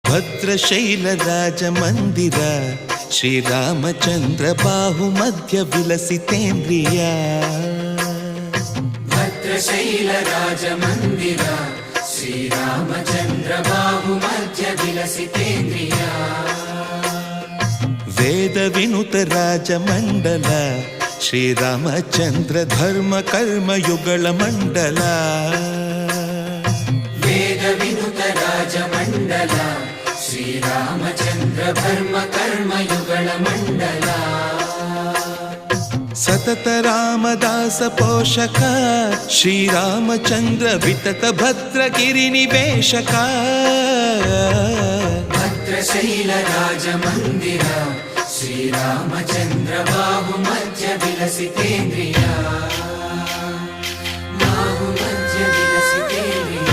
ಭದ್ರಶೈಲ ರಾಜ ಮಂದಿರ ಶ್ರೀರಾಮಚಂದ್ರ ಬಾಹು ಮಧ್ಯ ವಿಲಸಿತೇಂದ್ರಿಯ. ಭದ್ರಶೈಲ ರಾಜ ಮಂದಿರ ಶ್ರೀರಾಮಚಂದ್ರ ಬಾಹು ಮಧ್ಯ ವಿಲಸಿತೇಂದ್ರಿಯ. ವೇದ ವಿನುತ ರಾಜ ಮಂಡಲ ಶ್ರೀರಾಮಚಂದ್ರ ಧರ್ಮ ಕರ್ಮಯುಗಳ ಮಂಡಲ. ವೇದ ವಿನುತ ರಾಜ ಮಂಡಲ ಶ್ರೀರಾಮಚಂದ್ರ ಧರ್ಮ ಕರ್ಮಯುಗಳ ಮಂಡಲ. ಸತತ ರಾಮದಾಸ ಪೋಷಕ ಶ್ರೀರಾಮಚಂದ್ರ ವಿತತ ಭದ್ರಗಿರಿ ನಿವೇಶಕ. ಭದ್ರಶೈಲ ರಾಜ ಮಂದಿರ ಶ್ರೀರಾಮಚಂದ್ರ ಬಾಹು ಮಧ್ಯ ವಿಲಸಿತೇಂದ್ರಿಯ. ಬಾಹು ಮಧ್ಯ ವಿಲಸಿತೇಂದ್ರಿಯ.